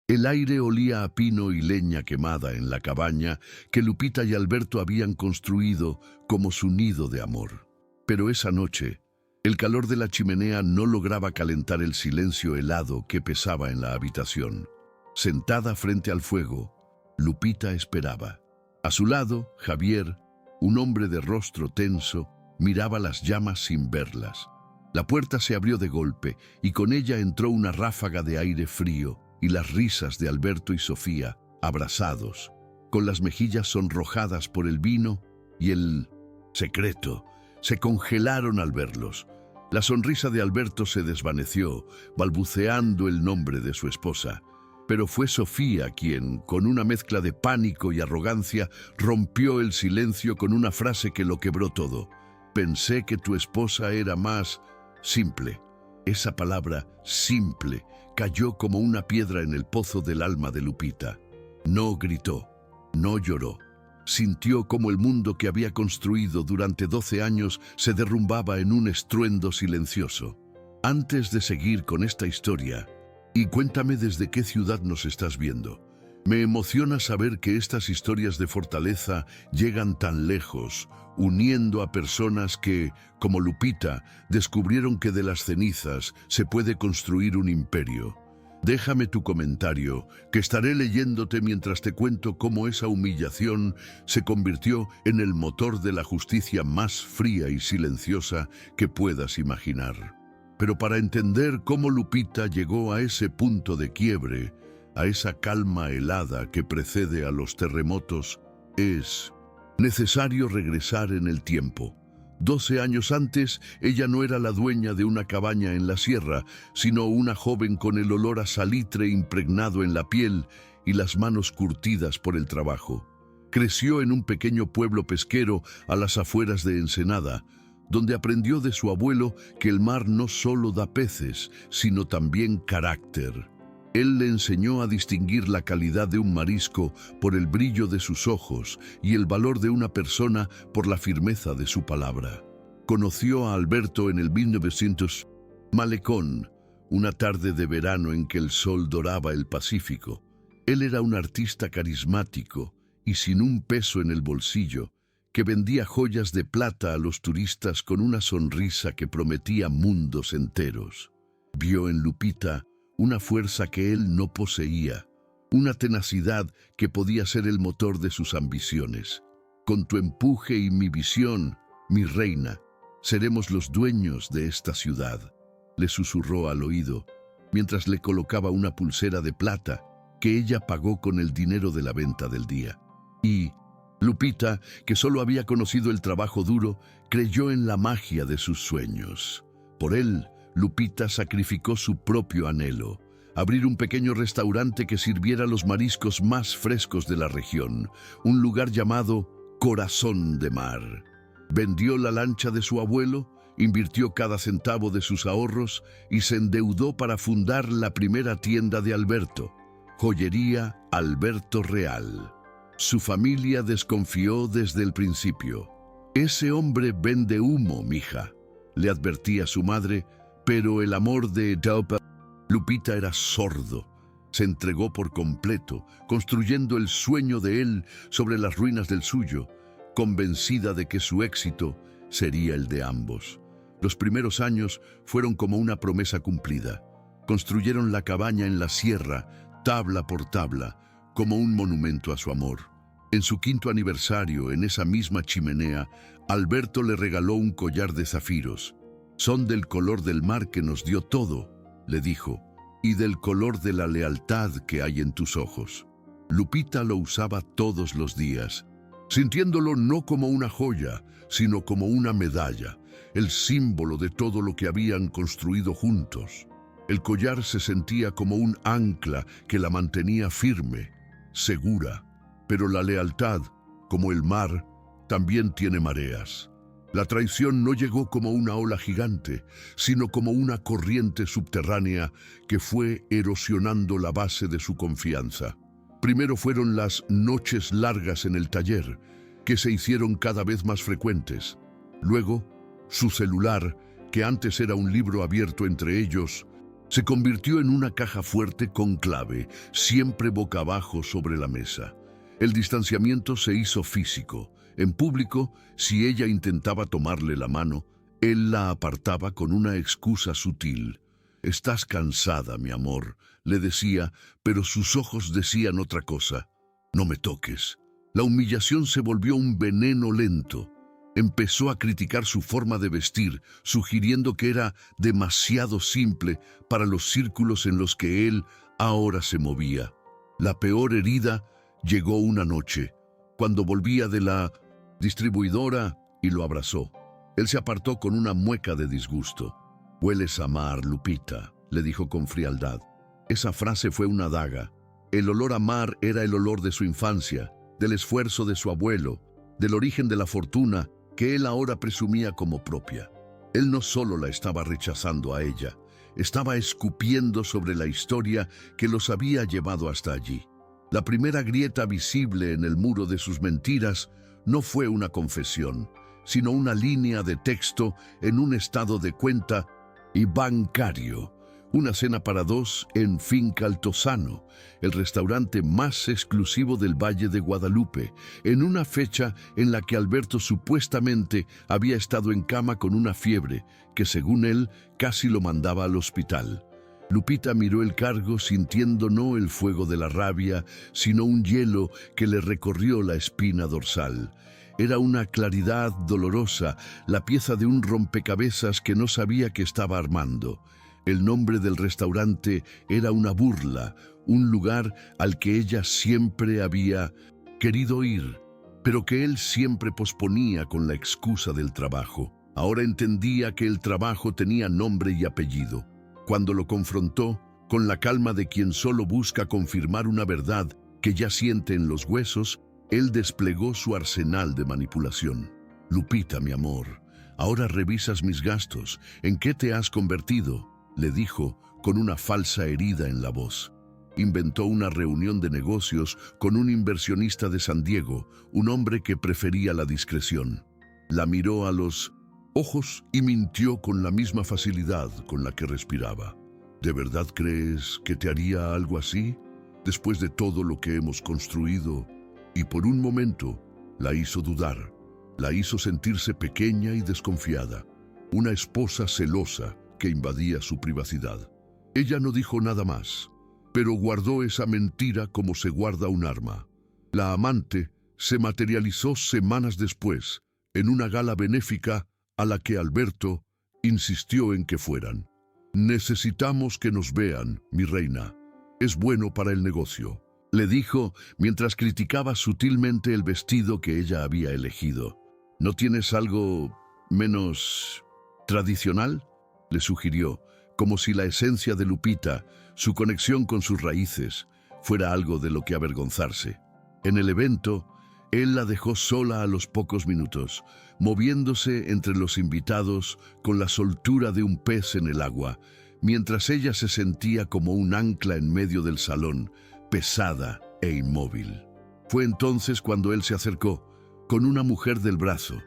El aire olía a pino y leña quemada en la cabaña que Lupita y Alberto habían construido como su nido de amor. Pero esa noche, el calor de la chimenea no lograba calentar el silencio helado que pesaba en la habitación. Sentada frente al fuego, Lupita esperaba. A su lado, Javier, un hombre de rostro tenso, miraba las llamas sin verlas. La puerta se abrió de golpe y con ella entró una ráfaga de aire frío y las risas de Alberto y Sofía, abrazados, con las mejillas sonrojadas por el vino y el secreto, se congelaron al verlos. La sonrisa de Alberto se desvaneció, balbuceando el nombre de su esposa. Pero fue Sofía quien, con una mezcla de pánico y arrogancia, rompió el silencio con una frase que lo quebró todo. Pensé que tu esposa era más simple. Esa palabra, simple, cayó como una piedra en el pozo del alma de Lupita. No gritó, no lloró. Sintió como el mundo que había construido durante 12 años se derrumbaba en un estruendo silencioso. Antes de seguir con esta historia, y cuéntame desde qué ciudad nos estás viendo. Me emociona saber que estas historias de fortaleza llegan tan lejos, uniendo a personas que, como Lupita, descubrieron que de las cenizas se puede construir un imperio. Déjame tu comentario, que estaré leyéndote mientras te cuento cómo esa humillación se convirtió en el motor de la justicia más fría y silenciosa que puedas imaginar. Pero para entender cómo Lupita llegó a ese punto de quiebre, a esa calma helada que precede a los terremotos, es necesario regresar en el tiempo. 12 años antes, ella no era la dueña de una cabaña en la sierra, sino una joven con el olor a salitre impregnado en la piel y las manos curtidas por el trabajo. Creció en un pequeño pueblo pesquero a las afueras de Ensenada, donde aprendió de su abuelo que el mar no solo da peces, sino también carácter. Él le enseñó a distinguir la calidad de un marisco por el brillo de sus ojos y el valor de una persona por la firmeza de su palabra. Conoció a Alberto en el 1900 Malecón, una tarde de verano en que el sol doraba el Pacífico. Él era un artista carismático y sin un peso en el bolsillo, que vendía joyas de plata a los turistas con una sonrisa que prometía mundos enteros. Vio en Lupita una fuerza que él no poseía, una tenacidad que podía ser el motor de sus ambiciones. Con tu empuje y mi visión, mi reina, seremos los dueños de esta ciudad, le susurró al oído, mientras le colocaba una pulsera de plata que ella pagó con el dinero de la venta del día. Y Lupita, que solo había conocido el trabajo duro, creyó en la magia de sus sueños. Por él, Lupita sacrificó su propio anhelo, abrir un pequeño restaurante que sirviera los mariscos más frescos de la región, un lugar llamado Corazón de Mar. Vendió la lancha de su abuelo, invirtió cada centavo de sus ahorros y se endeudó para fundar la primera tienda de Alberto, Joyería Alberto Real. Su familia desconfió desde el principio. «Ese hombre vende humo, mija», le advertía su madre, pero el amor de Lupita era sordo. Se entregó por completo, construyendo el sueño de él sobre las ruinas del suyo, convencida de que su éxito sería el de ambos. Los primeros años fueron como una promesa cumplida. Construyeron la cabaña en la sierra, tabla por tabla, como un monumento a su amor. En su 5º aniversario, en esa misma chimenea, Alberto le regaló un collar de zafiros. «Son del color del mar que nos dio todo», le dijo, «y del color de la lealtad que hay en tus ojos». Lupita lo usaba todos los días, sintiéndolo no como una joya, sino como una medalla, el símbolo de todo lo que habían construido juntos. El collar se sentía como un ancla que la mantenía firme, segura, pero la lealtad, como el mar, también tiene mareas. La traición no llegó como una ola gigante, sino como una corriente subterránea que fue erosionando la base de su confianza. Primero fueron las noches largas en el taller, que se hicieron cada vez más frecuentes. Luego, su celular, que antes era un libro abierto entre ellos, Se convirtió en una caja fuerte con clave, siempre boca abajo sobre la mesa. El distanciamiento se hizo físico. En público, si ella intentaba tomarle la mano, él la apartaba con una excusa sutil. «Estás cansada, mi amor», le decía, pero sus ojos decían otra cosa. «No me toques». La humillación se volvió un veneno lento. Empezó a criticar su forma de vestir, sugiriendo que era demasiado simple para los círculos en los que él ahora se movía. La peor herida llegó una noche, cuando volvía de la distribuidora y lo abrazó. Él se apartó con una mueca de disgusto. «Hueles a mar, Lupita», le dijo con frialdad. Esa frase fue una daga. El olor a mar era el olor de su infancia, del esfuerzo de su abuelo, del origen de la fortuna que él ahora presumía como propia. Él no solo la estaba rechazando a ella, estaba escupiendo sobre la historia que los había llevado hasta allí. La primera grieta visible en el muro de sus mentiras no fue una confesión, sino una línea de texto en un estado de cuenta y bancario. Una cena para dos en Finca Altozano, el restaurante más exclusivo del Valle de Guadalupe, en una fecha en la que Alberto supuestamente había estado en cama con una fiebre que, según él, casi lo mandaba al hospital. Lupita miró el cargo sintiendo no el fuego de la rabia, sino un hielo que le recorrió la espina dorsal. Era una claridad dolorosa, la pieza de un rompecabezas que no sabía que estaba armando. El nombre del restaurante era una burla, un lugar al que ella siempre había querido ir, pero que él siempre posponía con la excusa del trabajo. Ahora entendía que el trabajo tenía nombre y apellido. Cuando lo confrontó, con la calma de quien solo busca confirmar una verdad que ya siente en los huesos, él desplegó su arsenal de manipulación. «Lupita, mi amor, ahora revisas mis gastos. ¿En qué te has convertido?», le dijo con una falsa herida en la voz. Inventó una reunión de negocios con un inversionista de San Diego, un hombre que prefería la discreción. La miró a los ojos y mintió con la misma facilidad con la que respiraba. «¿De verdad crees que te haría algo así? Después de todo lo que hemos construido». Y por un momento la hizo dudar, la hizo sentirse pequeña y desconfiada, una esposa celosa que invadía su privacidad. Ella no dijo nada más, pero guardó esa mentira como se guarda un arma. La amante se materializó semanas después, en una gala benéfica a la que Alberto insistió en que fueran. «Necesitamos que nos vean, mi reina. Es bueno para el negocio», le dijo mientras criticaba sutilmente el vestido que ella había elegido. «¿No tienes algo menos tradicional?», le sugirió, como si la esencia de Lupita, su conexión con sus raíces, fuera algo de lo que avergonzarse. En el evento, él la dejó sola a los pocos minutos, moviéndose entre los invitados con la soltura de un pez en el agua, mientras ella se sentía como un ancla en medio del salón, pesada e inmóvil. Fue entonces cuando él se acercó, con una mujer del brazo.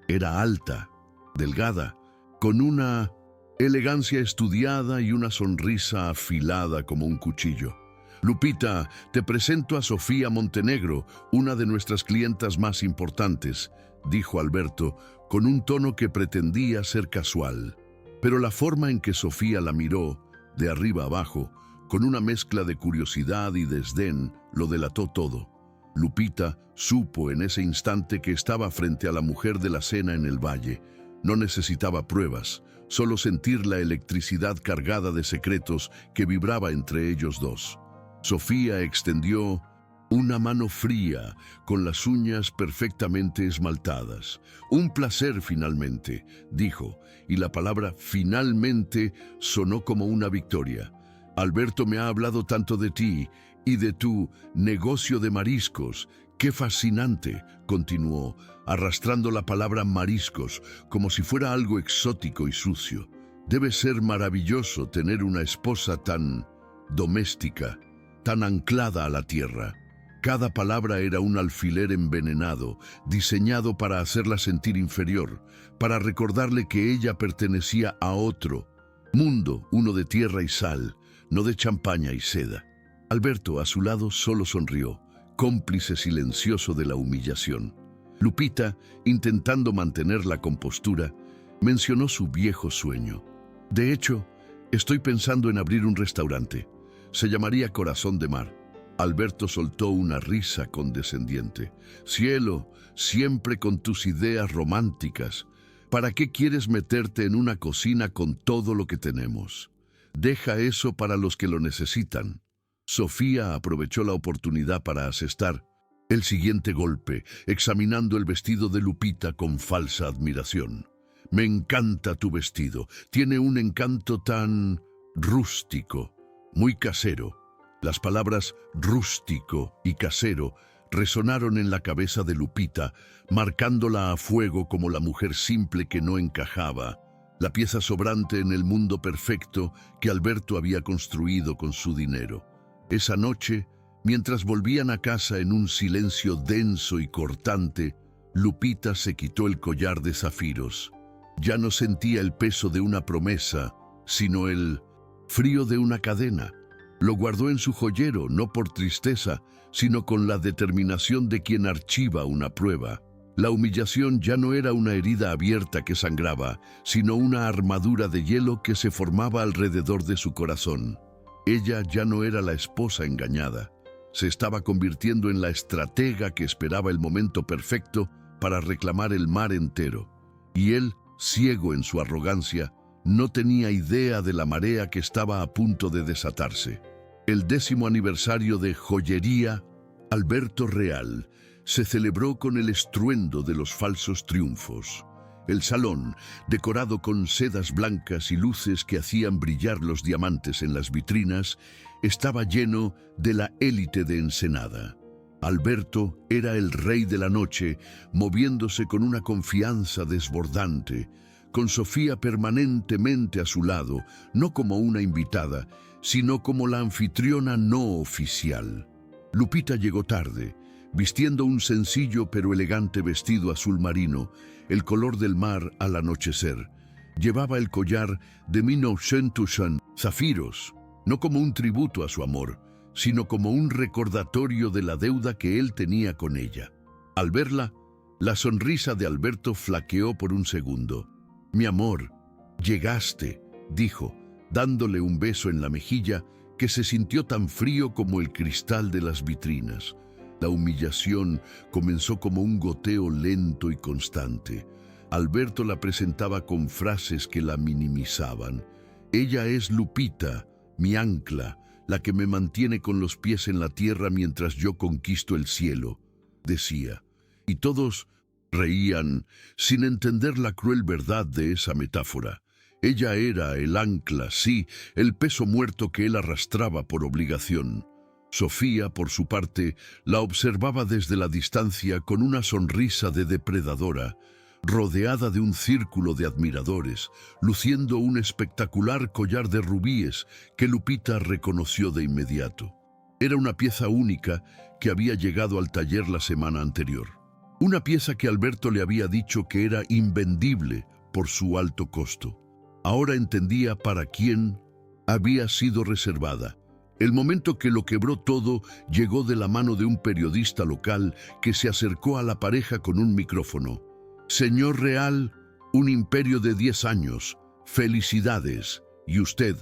Era alta, delgada, con una elegancia estudiada y una sonrisa afilada como un cuchillo. «Lupita, te presento a Sofía Montenegro, una de nuestras clientas más importantes», dijo Alberto, con un tono que pretendía ser casual. Pero la forma en que Sofía la miró, de arriba abajo, con una mezcla de curiosidad y desdén, lo delató todo. Lupita supo en ese instante que estaba frente a la mujer de la cena en el valle. No necesitaba pruebas, solo sentir la electricidad cargada de secretos que vibraba entre ellos dos. Sofía extendió una mano fría, con las uñas perfectamente esmaltadas. «Un placer, finalmente», dijo, y la palabra «finalmente» sonó como una victoria. «Alberto me ha hablado tanto de ti y de tu negocio de mariscos. ¡Qué fascinante!», continuó, arrastrando la palabra mariscos como si fuera algo exótico y sucio. «Debe ser maravilloso tener una esposa tan doméstica, tan anclada a la tierra». Cada palabra era un alfiler envenenado, diseñado para hacerla sentir inferior, para recordarle que ella pertenecía a otro, Mundo, uno de tierra y sal, no de champaña y seda. Alberto, a su lado, solo sonrió, cómplice silencioso de la humillación. Lupita, intentando mantener la compostura, mencionó su viejo sueño. De hecho, estoy pensando en abrir un restaurante. Se llamaría Corazón de Mar. Alberto soltó una risa condescendiente. Cielo, siempre con tus ideas románticas. ¿Para qué quieres meterte en una cocina con todo lo que tenemos? Deja eso para los que lo necesitan. Sofía aprovechó la oportunidad para asestar el siguiente golpe, examinando el vestido de Lupita con falsa admiración. Me encanta tu vestido. Tiene un encanto tan rústico, muy casero. Las palabras rústico y casero resonaron en la cabeza de Lupita, marcándola a fuego como la mujer simple que no encajaba, la pieza sobrante en el mundo perfecto que Alberto había construido con su dinero. Esa noche, mientras volvían a casa en un silencio denso y cortante, Lupita se quitó el collar de zafiros. Ya no sentía el peso de una promesa, sino el frío de una cadena. Lo guardó en su joyero, no por tristeza, sino con la determinación de quien archiva una prueba. La humillación ya no era una herida abierta que sangraba, sino una armadura de hielo que se formaba alrededor de su corazón. Ella ya no era la esposa engañada. Se estaba convirtiendo en la estratega que esperaba el momento perfecto para reclamar el mar entero. Y él, ciego en su arrogancia, no tenía idea de la marea que estaba a punto de desatarse. El 10º aniversario de Joyería Alberto Real se celebró con el estruendo de los falsos triunfos. El salón, decorado con sedas blancas y luces que hacían brillar los diamantes en las vitrinas, estaba lleno de la élite de Ensenada. Alberto era el rey de la noche, moviéndose con una confianza desbordante, con Sofía permanentemente a su lado, no como una invitada, sino como la anfitriona no oficial. Lupita llegó tarde, vistiendo un sencillo pero elegante vestido azul marino, el color del mar al anochecer. Llevaba el collar de 1900 zafiros, no como un tributo a su amor, sino como un recordatorio de la deuda que él tenía con ella. Al verla, la sonrisa de Alberto flaqueó por un segundo. «Mi amor, llegaste», dijo, dándole un beso en la mejilla que se sintió tan frío como el cristal de las vitrinas. La humillación comenzó como un goteo lento y constante. Alberto la presentaba con frases que la minimizaban. «Ella es Lupita, mi ancla, la que me mantiene con los pies en la tierra mientras yo conquisto el cielo», decía. Y todos reían, sin entender la cruel verdad de esa metáfora. Ella era el ancla, sí, el peso muerto que él arrastraba por obligación. Sofía, por su parte, la observaba desde la distancia con una sonrisa de depredadora, rodeada de un círculo de admiradores, luciendo un espectacular collar de rubíes que Lupita reconoció de inmediato. Era una pieza única que había llegado al taller la semana anterior. Una pieza que Alberto le había dicho que era invendible por su alto costo. Ahora entendía para quién había sido reservada. El momento que lo quebró todo llegó de la mano de un periodista local que se acercó a la pareja con un micrófono. «Señor Real, un imperio de 10 años. Felicidades. Y usted,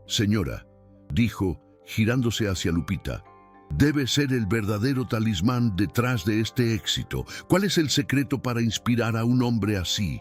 señora», dijo, girándose hacia Lupita, «debe ser el verdadero talismán detrás de este éxito. ¿Cuál es el secreto para inspirar a un hombre así?»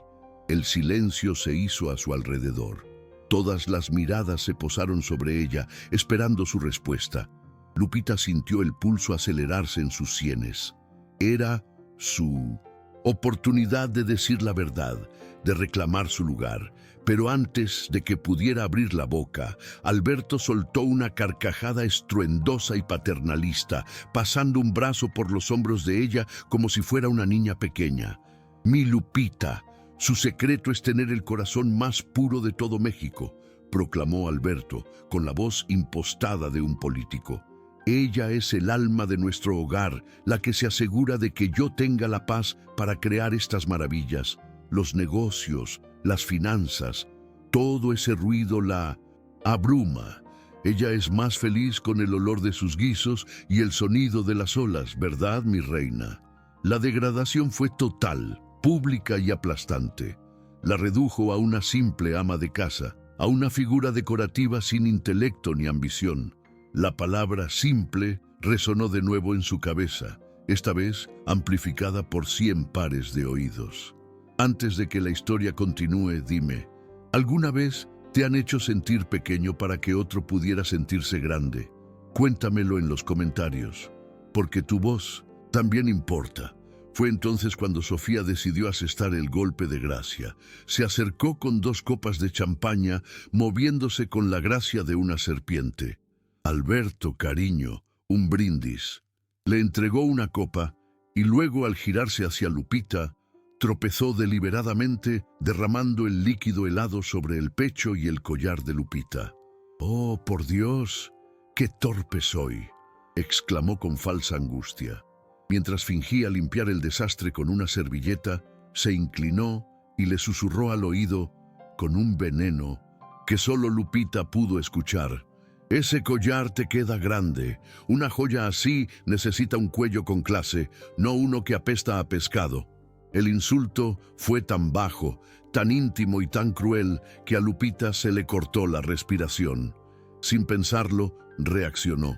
El silencio se hizo a su alrededor. Todas las miradas se posaron sobre ella, esperando su respuesta. Lupita sintió el pulso acelerarse en sus sienes. Era su oportunidad de decir la verdad, de reclamar su lugar. Pero antes de que pudiera abrir la boca, Alberto soltó una carcajada estruendosa y paternalista, pasando un brazo por los hombros de ella como si fuera una niña pequeña. «Mi Lupita, su secreto es tener el corazón más puro de todo México», proclamó Alberto, con la voz impostada de un político. «Ella es el alma de nuestro hogar, la que se asegura de que yo tenga la paz para crear estas maravillas, los negocios, las finanzas. Todo ese ruido la abruma. Ella es más feliz con el olor de sus guisos y el sonido de las olas, ¿verdad, mi reina? La degradación fue total, pública y aplastante. La redujo a una simple ama de casa, a una figura decorativa sin intelecto ni ambición. La palabra simple resonó de nuevo en su cabeza, esta vez amplificada por 100 pares de oídos. Antes de que la historia continúe, dime, ¿alguna vez te han hecho sentir pequeño para que otro pudiera sentirse grande? Cuéntamelo en los comentarios, porque tu voz también importa. Fue entonces cuando Sofía decidió asestar el golpe de gracia. Se acercó con 2 copas de champaña, moviéndose con la gracia de una serpiente. Alberto, cariño, un brindis. Le entregó una copa y luego, al girarse hacia Lupita, tropezó deliberadamente, derramando el líquido helado sobre el pecho y el collar de Lupita. «Oh, por Dios, qué torpe soy», exclamó con falsa angustia. Mientras fingía limpiar el desastre con una servilleta, se inclinó y le susurró al oído, con un veneno que solo Lupita pudo escuchar: «Ese collar te queda grande. Una joya así necesita un cuello con clase, no uno que apesta a pescado». El insulto fue tan bajo, tan íntimo y tan cruel que a Lupita se le cortó la respiración. Sin pensarlo, reaccionó.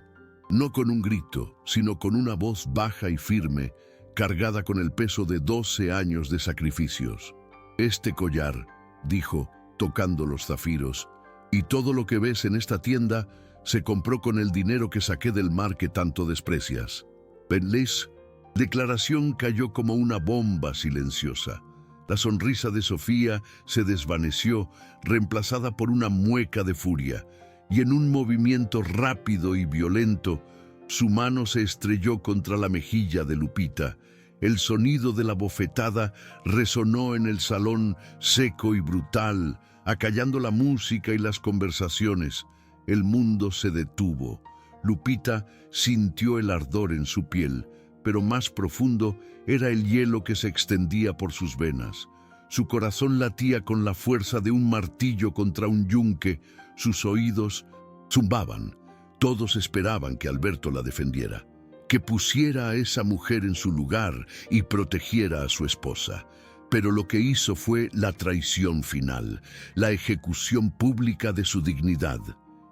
No con un grito, sino con una voz baja y firme, cargada con el peso de 12 años de sacrificios. «Este collar», dijo, tocando los zafiros, «y todo lo que ves en esta tienda se compró con el dinero que saqué del mar que tanto desprecias». Benlés, declaración cayó como una bomba silenciosa. La sonrisa de Sofía se desvaneció, reemplazada por una mueca de furia, y en un movimiento rápido y violento, su mano se estrelló contra la mejilla de Lupita. El sonido de la bofetada resonó en el salón seco y brutal, acallando la música y las conversaciones. El mundo se detuvo. Lupita sintió el ardor en su piel, pero más profundo era el hielo que se extendía por sus venas. Su corazón latía con la fuerza de un martillo contra un yunque. Sus oídos zumbaban. Todos esperaban que Alberto la defendiera, que pusiera a esa mujer en su lugar y protegiera a su esposa. Pero lo que hizo fue la traición final, la ejecución pública de su dignidad.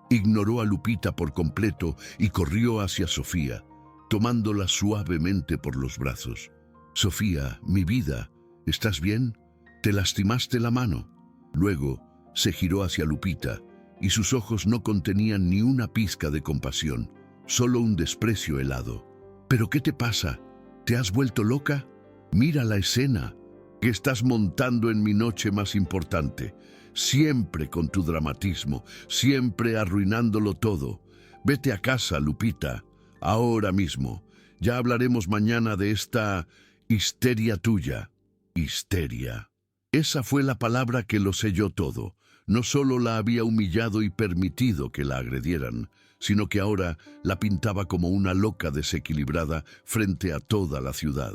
Ignoró a Lupita por completo y corrió hacia Sofía, tomándola suavemente por los brazos. «Sofía, mi vida, ¿estás bien? ¿Te lastimaste la mano?» Luego se giró hacia Lupita, y sus ojos no contenían ni una pizca de compasión, solo un desprecio helado. «¿Pero qué te pasa? ¿Te has vuelto loca? Mira la escena que estás montando en mi noche más importante. Siempre con tu dramatismo, siempre arruinándolo todo. Vete a casa, Lupita, ahora mismo. Ya hablaremos mañana de esta histeria tuya». Histeria. Esa fue la palabra que lo selló todo. No solo la había humillado y permitido que la agredieran, sino que ahora la pintaba como una loca desequilibrada frente a toda la ciudad.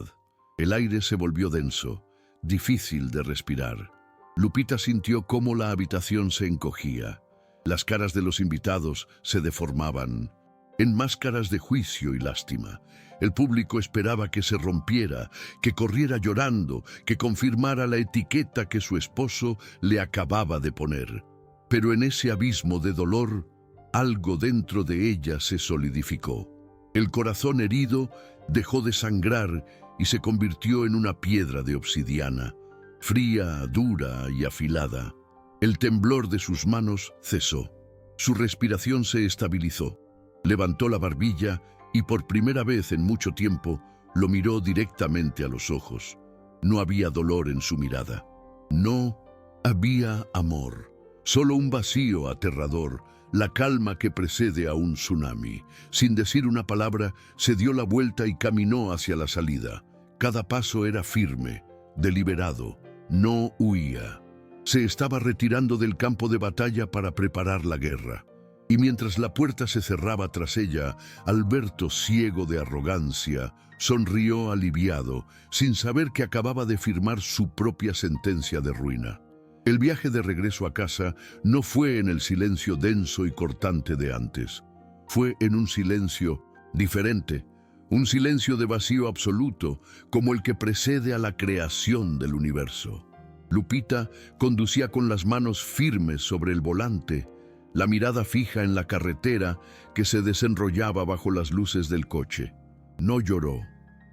El aire se volvió denso, difícil de respirar. Lupita sintió cómo la habitación se encogía. Las caras de los invitados se deformaban en máscaras de juicio y lástima. El público esperaba que se rompiera, que corriera llorando, que confirmara la etiqueta que su esposo le acababa de poner. Pero en ese abismo de dolor, algo dentro de ella se solidificó. El corazón herido dejó de sangrar y se convirtió en una piedra de obsidiana, fría, dura y afilada. El temblor de sus manos cesó. Su respiración se estabilizó. Levantó la barbilla y por primera vez en mucho tiempo lo miró directamente a los ojos. No había dolor en su mirada. No había amor. Solo un vacío aterrador, la calma que precede a un tsunami. Sin decir una palabra, se dio la vuelta y caminó hacia la salida. Cada paso era firme, deliberado. No huía. Se estaba retirando del campo de batalla para preparar la guerra. Y mientras la puerta se cerraba tras ella, Alberto, ciego de arrogancia, sonrió aliviado, sin saber que acababa de firmar su propia sentencia de ruina. El viaje de regreso a casa no fue en el silencio denso y cortante de antes. Fue en un silencio diferente, un silencio de vacío absoluto, como el que precede a la creación del universo. Lupita conducía con las manos firmes sobre el volante, la mirada fija en la carretera que se desenrollaba bajo las luces del coche. No lloró.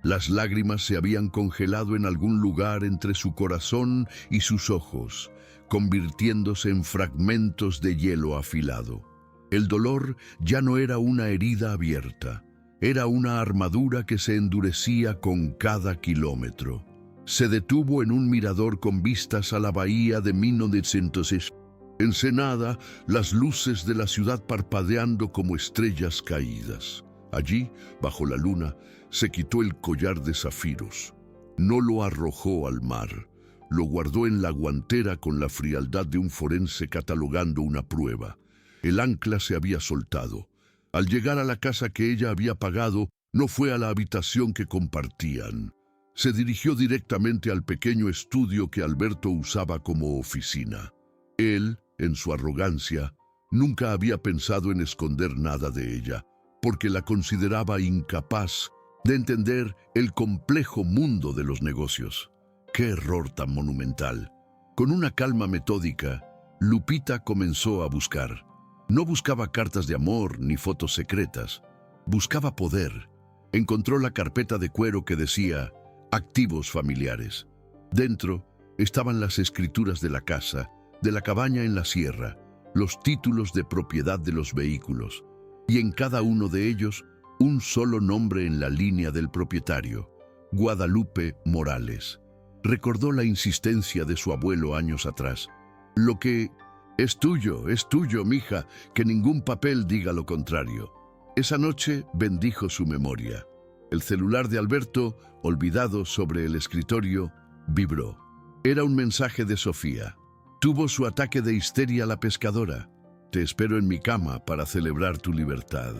Las lágrimas se habían congelado en algún lugar entre su corazón y sus ojos, convirtiéndose en fragmentos de hielo afilado. El dolor ya no era una herida abierta, era una armadura que se endurecía con cada kilómetro. Se detuvo en un mirador con vistas a la bahía de 1906. Ensenada, las luces de la ciudad parpadeando como estrellas caídas. Allí, bajo la luna, se quitó el collar de zafiros. No lo arrojó al mar. Lo guardó en la guantera con la frialdad de un forense catalogando una prueba. El ancla se había soltado. Al llegar a la casa que ella había pagado, no fue a la habitación que compartían. Se dirigió directamente al pequeño estudio que Alberto usaba como oficina. Él, en su arrogancia, nunca había pensado en esconder nada de ella, porque la consideraba incapaz de entender el complejo mundo de los negocios. ¡Qué error tan monumental! Con una calma metódica, Lupita comenzó a buscar. No buscaba cartas de amor ni fotos secretas. Buscaba poder. Encontró la carpeta de cuero que decía «Activos familiares». Dentro estaban las escrituras de la casa, de la cabaña en la sierra, los títulos de propiedad de los vehículos, y en cada uno de ellos un solo nombre en la línea del propietario: Guadalupe Morales. Recordó la insistencia de su abuelo años atrás. Lo que es tuyo, mija, que ningún papel diga lo contrario. Esa noche bendijo su memoria. El celular de Alberto, olvidado sobre el escritorio, vibró. Era un mensaje de Sofía. Tuvo su ataque de histeria la pescadora. Te espero en mi cama para celebrar tu libertad.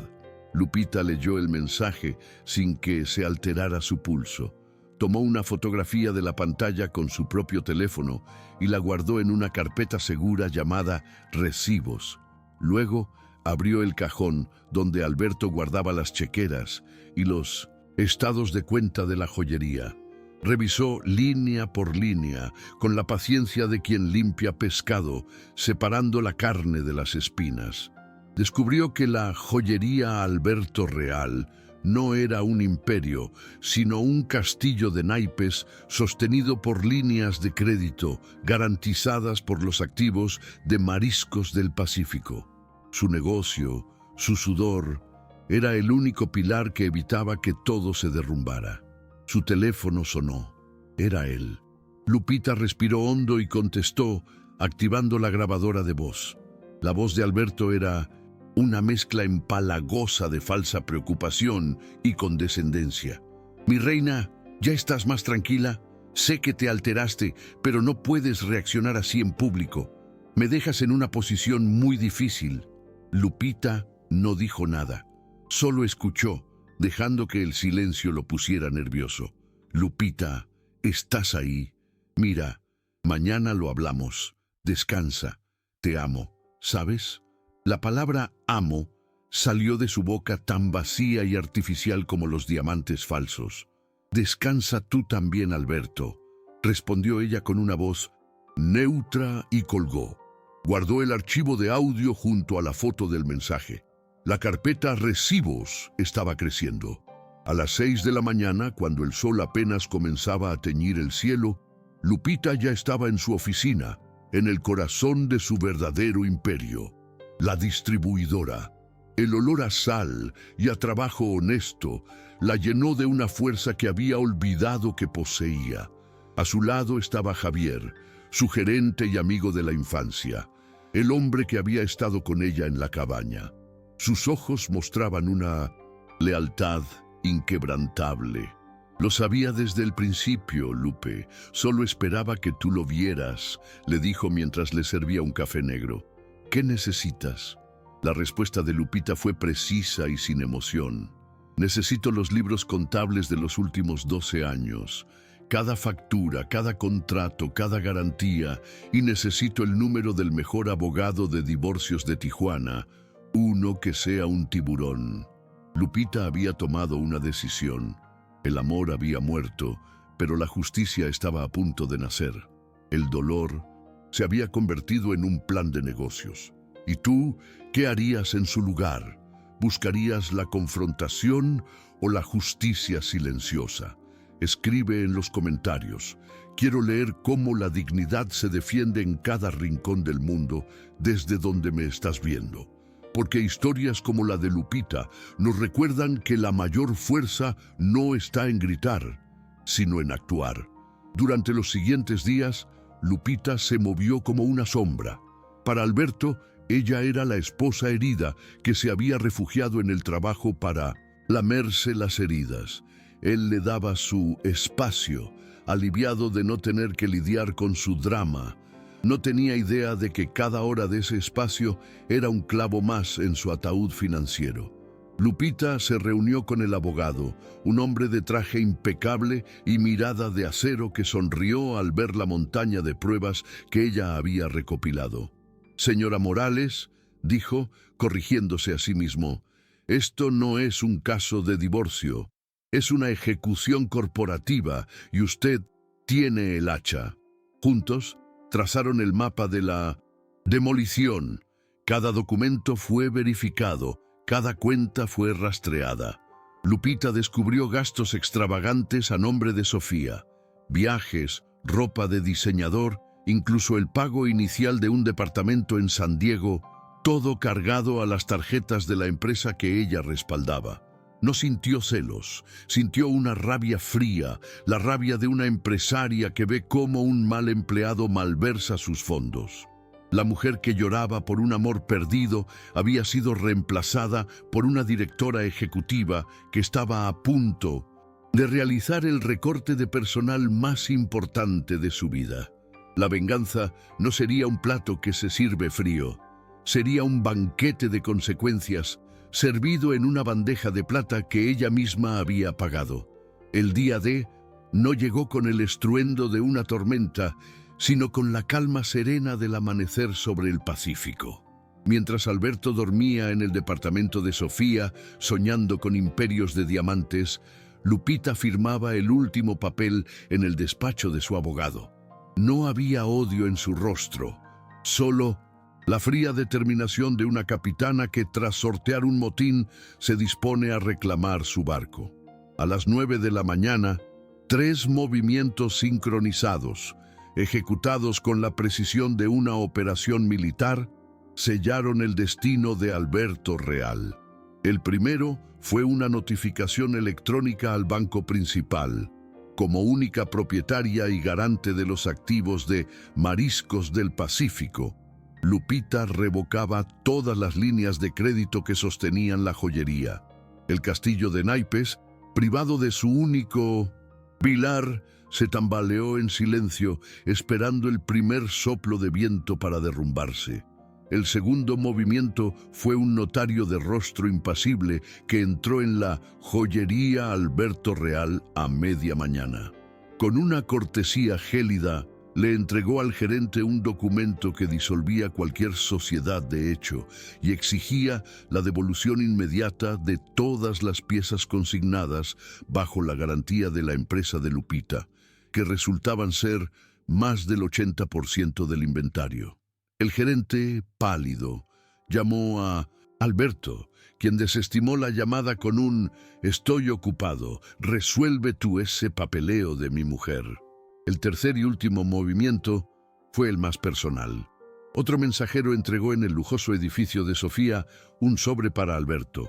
Lupita leyó el mensaje sin que se alterara su pulso. Tomó una fotografía de la pantalla con su propio teléfono y la guardó en una carpeta segura llamada Recibos. Luego abrió el cajón donde Alberto guardaba las chequeras y los estados de cuenta de la joyería. Revisó línea por línea, con la paciencia de quien limpia pescado, separando la carne de las espinas. Descubrió que la joyería Alberto Real no era un imperio, sino un castillo de naipes sostenido por líneas de crédito garantizadas por los activos de Mariscos del Pacífico. Su negocio, su sudor, era el único pilar que evitaba que todo se derrumbara. Su teléfono sonó. Era él. Lupita respiró hondo y contestó, activando la grabadora de voz. La voz de Alberto era una mezcla empalagosa de falsa preocupación y condescendencia. Mi reina, ¿ya estás más tranquila? Sé que te alteraste, pero no puedes reaccionar así en público. Me dejas en una posición muy difícil. Lupita no dijo nada. Solo escuchó, dejando que el silencio lo pusiera nervioso. Lupita, ¿estás ahí? Mira, mañana lo hablamos. Descansa. Te amo. ¿Sabes? La palabra amo salió de su boca tan vacía y artificial como los diamantes falsos. Descansa tú también, Alberto, respondió ella con una voz neutra y colgó. Guardó el archivo de audio junto a la foto del mensaje. La carpeta Recibos estaba creciendo. A las 6 de la mañana, cuando el sol apenas comenzaba a teñir el cielo, Lupita ya estaba en su oficina, en el corazón de su verdadero imperio. La distribuidora. El olor a sal y a trabajo honesto la llenó de una fuerza que había olvidado que poseía. A su lado estaba Javier, su gerente y amigo de la infancia, el hombre que había estado con ella en la cabaña. Sus ojos mostraban una lealtad inquebrantable. Lo sabía desde el principio, Lupe. Solo esperaba que tú lo vieras, le dijo mientras le servía un café negro. ¿Qué necesitas? La respuesta de Lupita fue precisa y sin emoción. Necesito los libros contables de los últimos 12 años. cada factura, cada contrato, cada garantía, y necesito el número del mejor abogado de divorcios de Tijuana, uno que sea un tiburón. Lupita había tomado una decisión. El amor había muerto, pero la justicia estaba a punto de nacer. El dolor se había convertido en un plan de negocios. ¿Y tú qué harías en su lugar? ¿Buscarías la confrontación o la justicia silenciosa? Escribe en los comentarios. Quiero leer cómo la dignidad se defiende en cada rincón del mundo desde donde me estás viendo. Porque historias como la de Lupita nos recuerdan que la mayor fuerza no está en gritar, sino en actuar. Durante los siguientes días, Lupita se movió como una sombra. Para Alberto, ella era la esposa herida que se había refugiado en el trabajo para lamerse las heridas. Él le daba su espacio, aliviado de no tener que lidiar con su drama. No tenía idea de que cada hora de ese espacio era un clavo más en su ataúd financiero. Lupita se reunió con el abogado, un hombre de traje impecable y mirada de acero que sonrió al ver la montaña de pruebas que ella había recopilado. «Señora Morales», dijo, corrigiéndose a sí mismo, «esto no es un caso de divorcio. Es una ejecución corporativa y usted tiene el hacha». Juntos trazaron el mapa de la demolición. Cada documento fue verificado, cada cuenta fue rastreada. Lupita descubrió gastos extravagantes a nombre de Sofía. Viajes, ropa de diseñador, incluso el pago inicial de un departamento en San Diego, todo cargado a las tarjetas de la empresa que ella respaldaba. No sintió celos, sintió una rabia fría, la rabia de una empresaria que ve cómo un mal empleado malversa sus fondos. La mujer que lloraba por un amor perdido había sido reemplazada por una directora ejecutiva que estaba a punto de realizar el recorte de personal más importante de su vida. La venganza no sería un plato que se sirve frío, sería un banquete de consecuencias servido en una bandeja de plata que ella misma había pagado. El día D no llegó con el estruendo de una tormenta, sino con la calma serena del amanecer sobre el Pacífico. Mientras Alberto dormía en el departamento de Sofía, soñando con imperios de diamantes, Lupita firmaba el último papel en el despacho de su abogado. No había odio en su rostro, solo la fría determinación de una capitana que, tras sortear un motín, se dispone a reclamar su barco. A las 9 de la mañana, 3 movimientos sincronizados, ejecutados con la precisión de una operación militar, sellaron el destino de Alberto Real. El primero fue una notificación electrónica al banco principal. Como única propietaria y garante de los activos de Mariscos del Pacífico, Lupita revocaba todas las líneas de crédito que sostenían la joyería. El castillo de naipes, privado de su único pilar, se tambaleó en silencio, esperando el primer soplo de viento para derrumbarse. El segundo movimiento fue un notario de rostro impasible que entró en la joyería Alberto Real a media mañana. Con una cortesía gélida, le entregó al gerente un documento que disolvía cualquier sociedad de hecho y exigía la devolución inmediata de todas las piezas consignadas bajo la garantía de la empresa de Lupita, que resultaban ser más del 80% del inventario. El gerente, pálido, llamó a Alberto, quien desestimó la llamada con un «Estoy ocupado, resuelve tú ese papeleo de mi mujer». El tercer y último movimiento fue el más personal. Otro mensajero entregó en el lujoso edificio de Sofía un sobre para Alberto.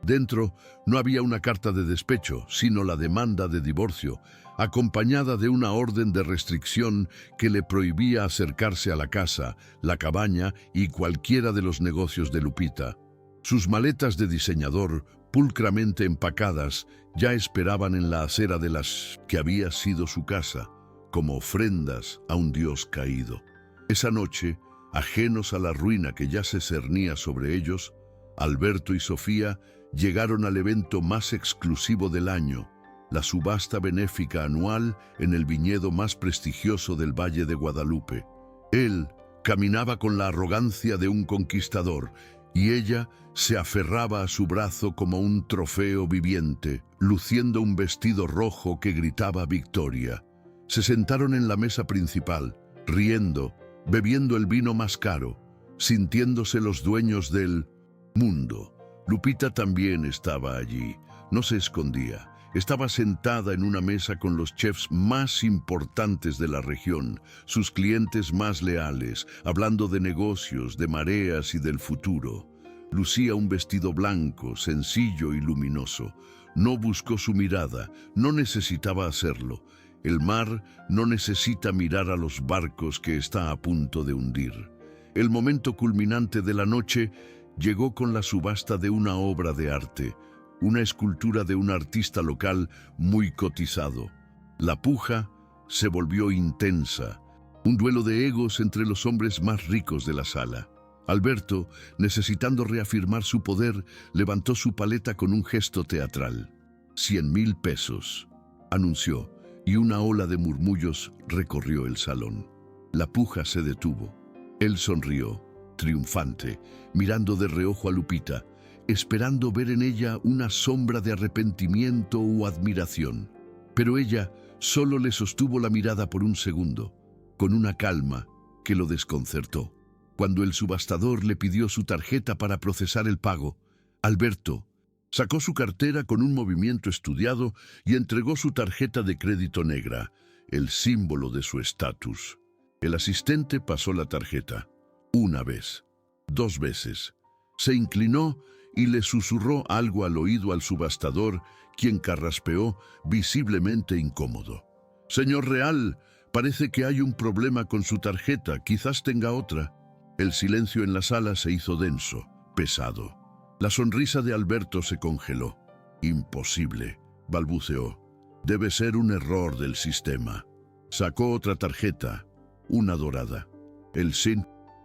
Dentro no había una carta de despecho, sino la demanda de divorcio, acompañada de una orden de restricción que le prohibía acercarse a la casa, la cabaña y cualquiera de los negocios de Lupita. Sus maletas de diseñador, pulcramente empacadas, ya esperaban en la acera de las que había sido su casa, como ofrendas a un dios caído. Esa noche, ajenos a la ruina que ya se cernía sobre ellos, Alberto y Sofía llegaron al evento más exclusivo del año, la subasta benéfica anual en el viñedo más prestigioso del Valle de Guadalupe. Él caminaba con la arrogancia de un conquistador y ella se aferraba a su brazo como un trofeo viviente, luciendo un vestido rojo que gritaba victoria. Se sentaron en la mesa principal, riendo, bebiendo el vino más caro, sintiéndose los dueños del mundo. Lupita también estaba allí, no se escondía. Estaba sentada en una mesa con los chefs más importantes de la región, sus clientes más leales, hablando de negocios, de mareas y del futuro. Lucía un vestido blanco, sencillo y luminoso. No buscó su mirada, no necesitaba hacerlo. El mar no necesita mirar a los barcos que está a punto de hundir. El momento culminante de la noche llegó con la subasta de una obra de arte, una escultura de un artista local muy cotizado. La puja se volvió intensa, un duelo de egos entre los hombres más ricos de la sala. Alberto, necesitando reafirmar su poder, levantó su paleta con un gesto teatral. 100,000 pesos, anunció, y una ola de murmullos recorrió el salón. La puja se detuvo. Él sonrió, triunfante, mirando de reojo a Lupita, esperando ver en ella una sombra de arrepentimiento o admiración. Pero ella solo le sostuvo la mirada por un segundo, con una calma que lo desconcertó. Cuando el subastador le pidió su tarjeta para procesar el pago, Alberto sacó su cartera con un movimiento estudiado y entregó su tarjeta de crédito negra, el símbolo de su estatus. El asistente pasó la tarjeta, una vez, 2 veces. Se inclinó y le susurró algo al oído al subastador, quien carraspeó, visiblemente incómodo. «Señor Real, parece que hay un problema con su tarjeta, quizás tenga otra». El silencio en la sala se hizo denso, pesado. La sonrisa de Alberto se congeló. «Imposible», balbuceó. «Debe ser un error del sistema». Sacó otra tarjeta, una dorada. El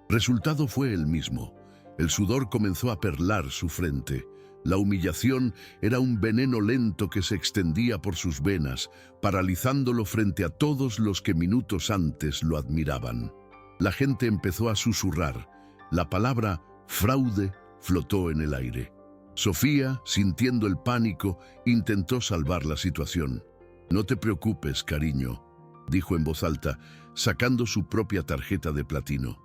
resultado fue el mismo. El sudor comenzó a perlar su frente. La humillación era un veneno lento que se extendía por sus venas, paralizándolo frente a todos los que minutos antes lo admiraban. La gente empezó a susurrar. La palabra fraude flotó en el aire. Sofía, sintiendo el pánico, intentó salvar la situación. «No te preocupes, cariño», dijo en voz alta, sacando su propia tarjeta de platino.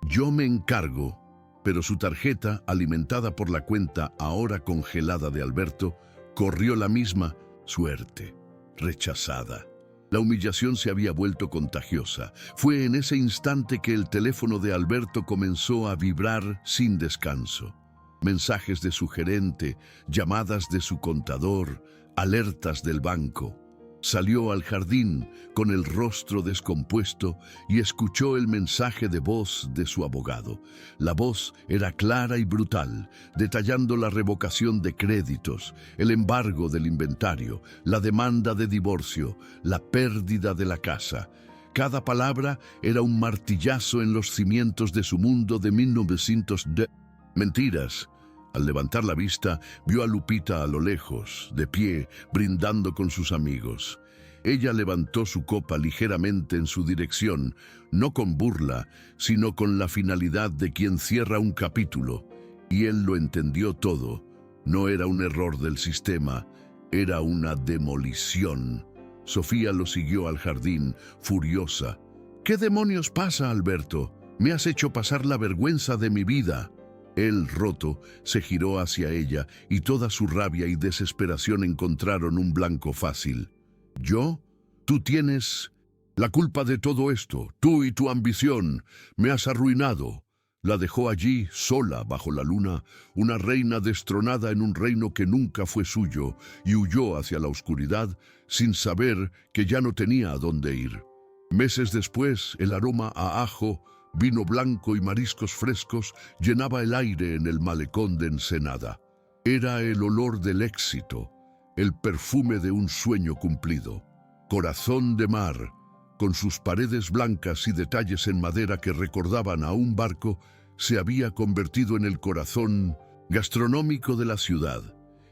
«Yo me encargo». Pero su tarjeta, alimentada por la cuenta ahora congelada de Alberto, corrió la misma suerte, rechazada. La humillación se había vuelto contagiosa. Fue en ese instante que el teléfono de Alberto comenzó a vibrar sin descanso. Mensajes de su gerente, llamadas de su contador, alertas del banco. Salió al jardín con el rostro descompuesto y escuchó el mensaje de voz de su abogado. La voz era clara y brutal, detallando la revocación de créditos, el embargo del inventario, la demanda de divorcio, la pérdida de la casa. Cada palabra era un martillazo en los cimientos de su mundo de 1910. Mentiras. Al levantar la vista, vio a Lupita a lo lejos, de pie, brindando con sus amigos. Ella levantó su copa ligeramente en su dirección, no con burla, sino con la finalidad de quien cierra un capítulo. Y él lo entendió todo. No era un error del sistema, era una demolición. Sofía lo siguió al jardín, furiosa. «¿Qué demonios pasa, Alberto? Me has hecho pasar la vergüenza de mi vida». Él, roto, se giró hacia ella y toda su rabia y desesperación encontraron un blanco fácil. «¿Yo? Tú tienes la culpa de todo esto. Tú y tu ambición. Me has arruinado». La dejó allí, sola, bajo la luna, una reina destronada en un reino que nunca fue suyo, y huyó hacia la oscuridad sin saber que ya no tenía a dónde ir. Meses después, el aroma a ajo, vino blanco y mariscos frescos llenaba el aire en el malecón de Ensenada. Era el olor del éxito, el perfume de un sueño cumplido. Corazón de mar, con sus paredes blancas y detalles en madera que recordaban a un barco, se había convertido en el corazón gastronómico de la ciudad.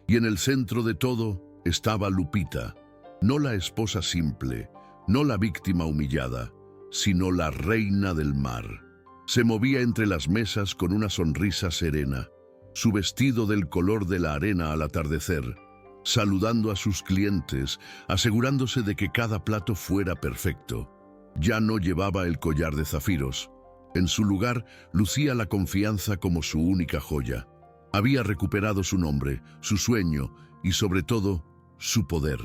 Y en el centro de todo estaba Lupita, No la esposa simple, no la víctima humillada, sino la reina del mar. Se movía entre las mesas con una sonrisa serena, su vestido del color de la arena al atardecer, saludando a sus clientes, asegurándose de que cada plato fuera perfecto. Ya no llevaba el collar de zafiros. En su lugar, lucía la confianza como su única joya. Había recuperado su nombre, su sueño y, sobre todo, su poder.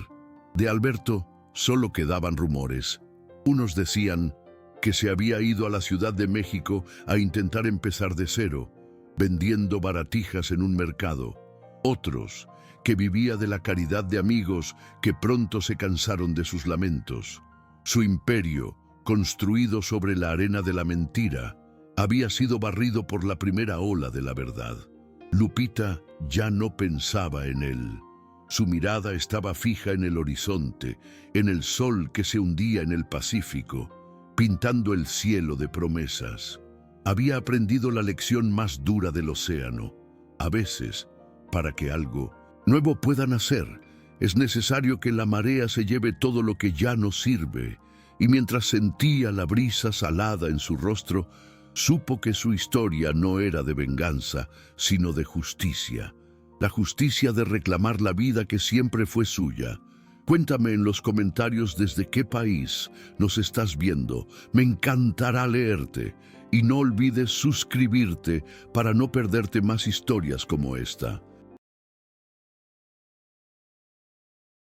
De Alberto solo quedaban rumores. Unos decían que se había ido a la Ciudad de México a intentar empezar de cero, vendiendo baratijas en un mercado. Otros, que vivía de la caridad de amigos que pronto se cansaron de sus lamentos. Su imperio, construido sobre la arena de la mentira, había sido barrido por la primera ola de la verdad. Lupita ya no pensaba en él. Su mirada estaba fija en el horizonte, en el sol que se hundía en el Pacífico, pintando el cielo de promesas. Había aprendido la lección más dura del océano. A veces, para que algo nuevo pueda nacer, es necesario que la marea se lleve todo lo que ya no sirve, y mientras sentía la brisa salada en su rostro, supo que su historia no era de venganza, sino de justicia. La justicia de reclamar la vida que siempre fue suya. Cuéntame en los comentarios desde qué país nos estás viendo. Me encantará leerte. Y no olvides suscribirte para no perderte más historias como esta.